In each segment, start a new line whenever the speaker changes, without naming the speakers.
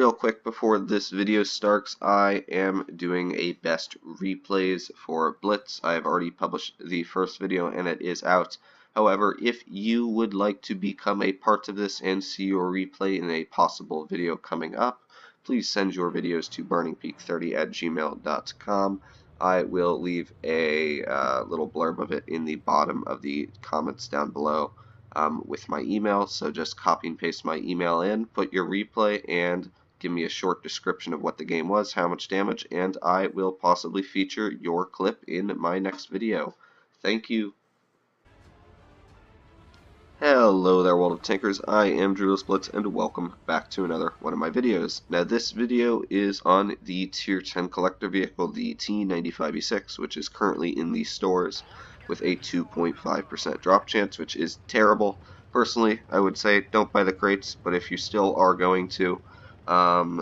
real quick before this video starts, I am doing a best replays for Blitz. I have already published the first video and it is out. However, if you would like to become a part of this and see your replay in a possible video coming up, please send your videos to burningpeak30@gmail.com. I will leave a little blurb of it in the bottom of the comments down below. With my email, so just copy and paste my email in, put your replay, and give me a short description of what the game was, how much damage, and I will possibly feature your clip in my next video. Thank you. Hello there, World of Tankers. I am Blitz, and welcome back to another one of my videos. Now, this video is on the Tier 10 collector vehicle, the T95E6, which is currently in the stores with a 2.5% drop chance, which is terrible. Personally, I would say don't buy the crates, but if you still are going to,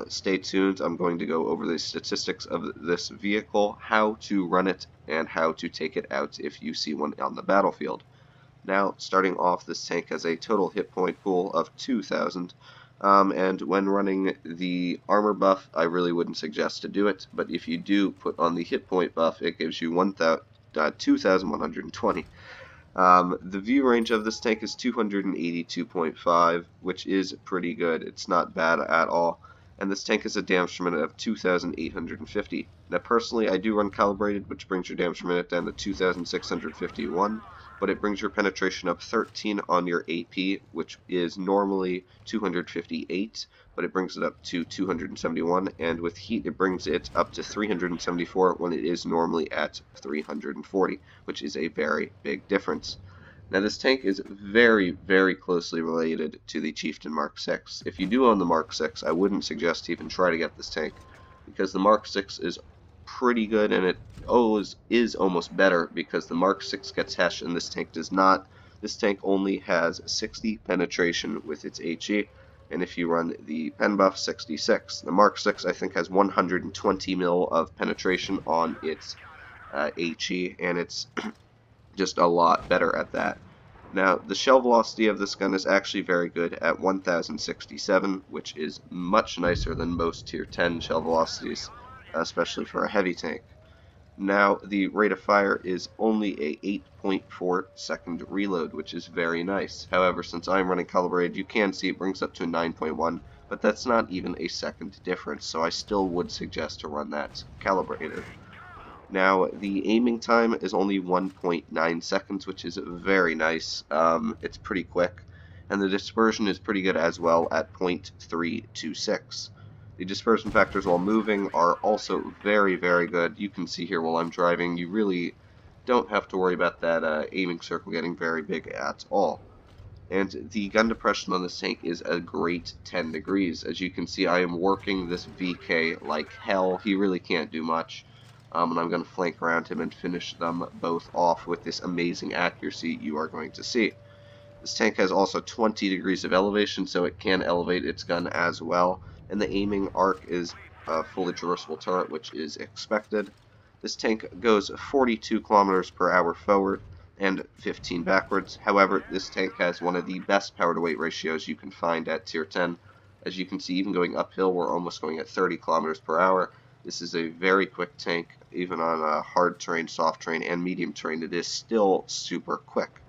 stay tuned. I'm going to go over the statistics of this vehicle, how to run it, and how to take it out if you see one on the battlefield. Now, starting off, this tank has a total hit point pool of 2,000, and when running the armor buff, I really wouldn't suggest to do it, but if you do put on the hit point buff, it gives you 2,120. The view range of this tank is 282.5, which is pretty good. It's not bad at all. And this tank has a damage per minute of 2,850. Now, personally, I do run calibrated, which brings your damage per minute down to 2,651, but it brings your penetration up 13 on your AP, which is normally 258, but it brings it up to 271, and with heat it brings it up to 374 when it is normally at 340, which is a very big difference. Now, this tank is very, very closely related to the Chieftain Mark 6. If you do own the Mark 6, I wouldn't suggest to even try to get this tank, because the Mark 6 is pretty good, and it is almost better because the Mark 6 gets Hesh and this tank does not. This tank only has 60 penetration with its HE, and if you run the pen buff, 66. The Mark 6 I think has 120 mil of penetration on its HE, and it's just a lot better at that. Now, the shell velocity of this gun is actually very good at 1067, which is much nicer than most tier 10 shell velocities, especially for a heavy tank. Now, the rate of fire is only a 8.4 second reload, which is very nice. However, since I'm running calibrated, you can see it brings up to 9.1, but that's not even a second difference, so I still would suggest to run that calibrated. Now, the aiming time is only 1.9 seconds, which is very nice. It's pretty quick, and the dispersion is pretty good as well at 0.326. The dispersion factors while moving are also very, very good. You can see here while I'm driving, you really don't have to worry about that aiming circle getting very big at all. And the gun depression on this tank is a great 10 degrees. As you can see, I am working this VK like hell. He really can't do much. And I'm going to flank around him and finish them both off with this amazing accuracy you are going to see. This tank has also 20 degrees of elevation, so it can elevate its gun as well, and the aiming arc is a fully traversable turret, which is expected. This tank goes 42 kilometers per hour forward and 15 backwards. However, this tank has one of the best power to weight ratios you can find at tier 10. As you can see, even going uphill, we're almost going at 30 kilometers per hour. This is a very quick tank. Even on a hard terrain, soft terrain, and medium terrain, it is still super quick.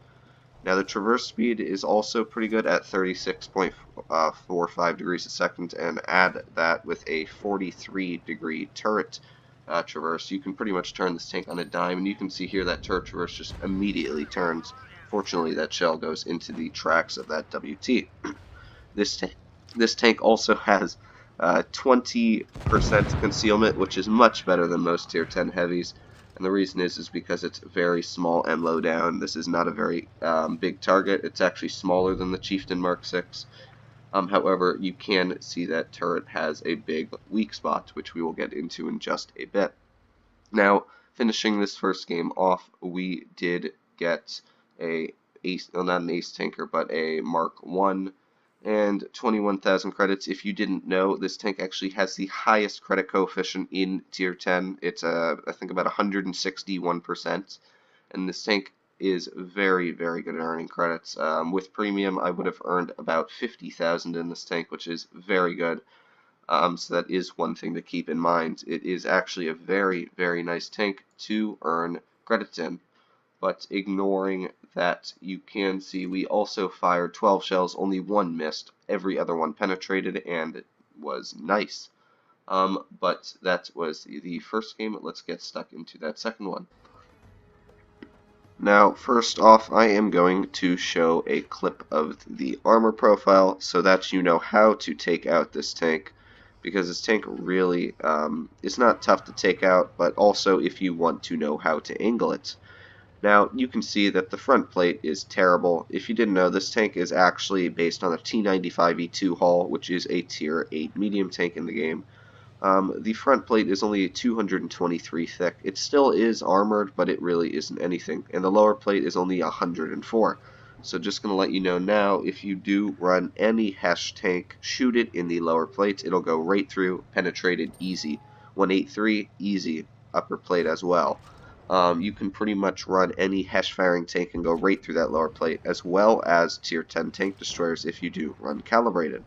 Now, the traverse speed is also pretty good at 36.45 degrees a second, and add that with a 43 degree turret traverse, you can pretty much turn this tank on a dime, and you can see here that turret traverse just immediately turns. Fortunately, that shell goes into the tracks of that WT. This tank also has 20% concealment, which is much better than most tier 10 heavies, and the reason is because it's very small and low down. This is not a very big target. It's actually smaller than the Chieftain Mark 6. However, you can see that turret has a big weak spot, which we will get into in just a bit. Now, finishing this first game off, we did get not an ace tanker, but a Mark 1, and 21,000 credits. If you didn't know, this tank actually has the highest credit coefficient in tier 10. It's I think about 161%, and this tank is very, very good at earning credits. With premium, I would have earned about 50,000 in this tank, which is very good. So that is one thing to keep in mind. It is actually a very, very nice tank to earn credits in. But ignoring that, you can see we also fired 12 shells, only one missed. Every other one penetrated, and it was nice. But that was the first game. Let's get stuck into that second one. Now, first off, I am going to show a clip of the armor profile so that you know how to take out this tank, because this tank really is not tough to take out, but also if you want to know how to angle it. Now, you can see that the front plate is terrible. If you didn't know, this tank is actually based on a T95E6 hull, which is a tier 8 medium tank in the game. The front plate is only 223 thick. It still is armored, but it really isn't anything. And the lower plate is only 104. So just going to let you know now, if you do run any Hesh tank, shoot it in the lower plates. It'll go right through, penetrated, easy. 183, easy. Upper plate as well. You can pretty much run any Hesh firing tank and go right through that lower plate, as well as tier 10 tank destroyers if you do run calibrated.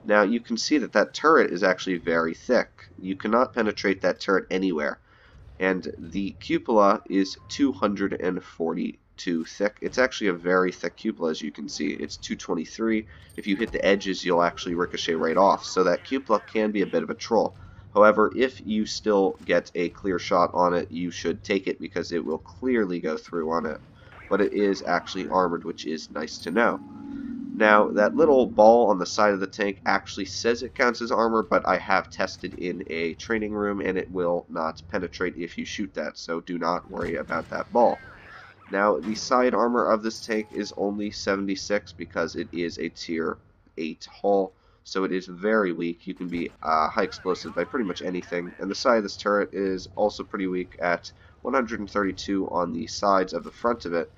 Now you can see that that turret is actually very thick. You cannot penetrate that turret anywhere. And the cupola is 242 thick. It's actually a very thick cupola, as you can see. It's 223. If you hit the edges, you'll actually ricochet right off. So that cupola can be a bit of a troll. However, if you still get a clear shot on it, you should take it because it will clearly go through on it. But it is actually armored, which is nice to know. Now, that little ball on the side of the tank actually says it counts as armor, but I have tested in a training room, and it will not penetrate if you shoot that, so do not worry about that ball. Now, the side armor of this tank is only 76 because it is a tier 8 hull, so it is very weak. You can be high explosive by pretty much anything, and the side of this turret is also pretty weak at 132 on the sides of the front of it.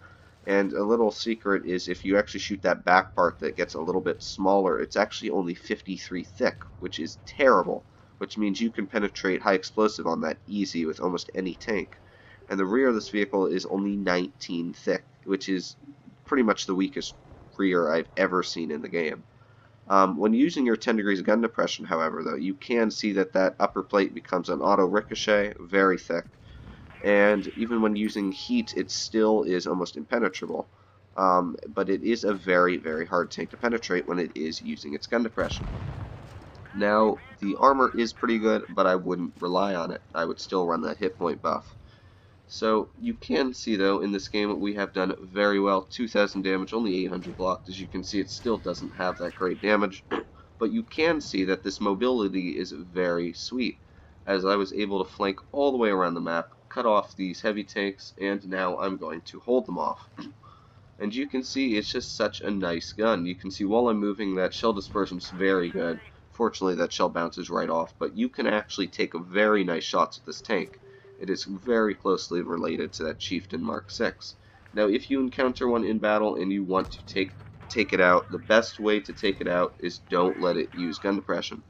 And a little secret is if you actually shoot that back part that gets a little bit smaller, it's actually only 53 thick, which is terrible, which means you can penetrate high explosive on that easy with almost any tank. And the rear of this vehicle is only 19 thick, which is pretty much the weakest rear I've ever seen in the game. When using your 10 degrees gun depression, however, though, you can see that that upper plate becomes an auto ricochet, very thick. And even when using heat, it still is almost impenetrable. But it is a very, very hard tank to penetrate when it is using its gun depression. Now, the armor is pretty good, but I wouldn't rely on it. I would still run that hit point buff. So you can see, though, in this game we have done very well. 2,000 damage, only 800 blocked. As you can see, it still doesn't have that great damage. But you can see that this mobility is very sweet, as I was able to flank all the way around the map, cut off these heavy tanks, and now I'm going to hold them off. And you can see it's just such a nice gun. You can see while I'm moving, that shell dispersion is very good. Fortunately, that shell bounces right off, but you can actually take a very nice shots with this tank. It is very closely related to that Chieftain mk6. Now, if you encounter one in battle and you want to take it out, the best way to take it out is don't let it use gun depression.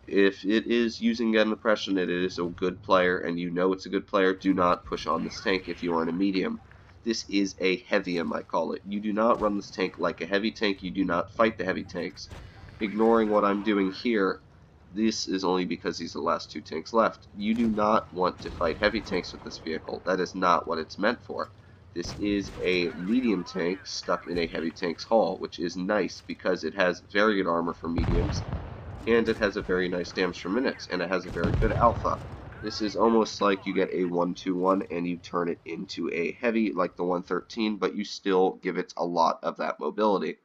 If it is using gun depression and it is a good player and you know it's a good player, do not push on this tank if you are in a medium. This is a heavium, I call it. You do not run this tank like a heavy tank. You do not fight the heavy tanks. Ignoring what I'm doing here, this is only because these are the last two tanks left. You do not want to fight heavy tanks with this vehicle. That is not what it's meant for. This is a medium tank stuck in a heavy tank's hull, which is nice because it has very good armor for mediums, and it has a very nice damage per minute, and it has a very good alpha. This is almost like you get a 121 and you turn it into a heavy like the 113, but you still give it a lot of that mobility.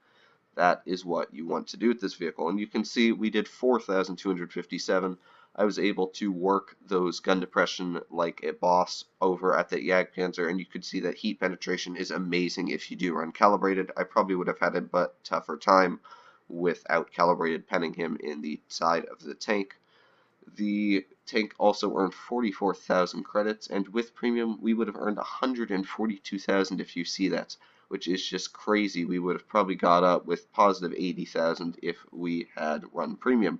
That is what you want to do with this vehicle. And you can see we did 4,257. I was able to work those gun depression like a boss over at the Jagdpanzer, and you could see that heat penetration is amazing if you do run calibrated. I probably would have had a but tougher time without calibrated penning him in the side of the tank. The tank also earned 44,000 credits, and with premium we would have earned 142,000 if you see that, which is just crazy. We would have probably got up with positive 80,000 if we had run premium.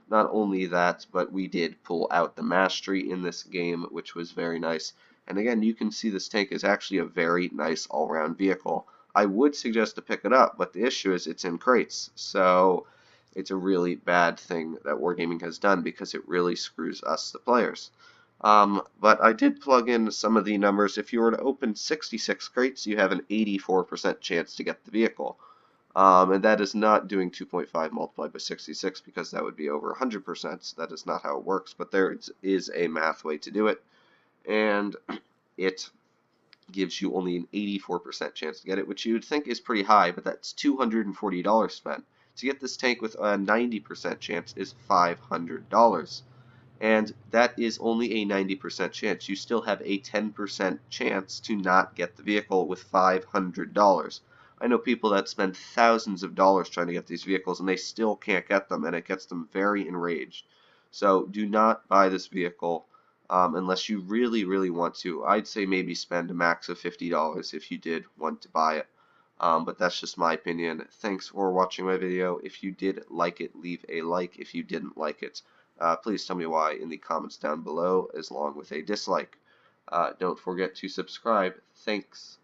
Not only that, but we did pull out the mastery in this game, which was very nice. And again, you can see this tank is actually a very nice all-round vehicle. I would suggest to pick it up, but the issue is it's in crates. So it's a really bad thing that Wargaming has done because it really screws us, the players. But I did plug in some of the numbers. If you were to open 66 crates, you have an 84% chance to get the vehicle. And that is not doing 2.5 multiplied by 66 because that would be over 100%. That is not how it works, but there is a math way to do it. And it gives you only an 84% chance to get it, which you would think is pretty high, but that's $240 spent. To get this tank with a 90% chance is $500. And that is only a 90% chance. You still have a 10% chance to not get the vehicle with $500. I know people that spend thousands of dollars trying to get these vehicles and they still can't get them, and it gets them very enraged. So do not buy this vehicle unless you really, really want to. I'd say maybe spend a max of $50 if you did want to buy it. But that's just my opinion. Thanks for watching my video. If you did like it, leave a like. If you didn't like it, please tell me why in the comments down below, along with a dislike. Don't forget to subscribe. Thanks.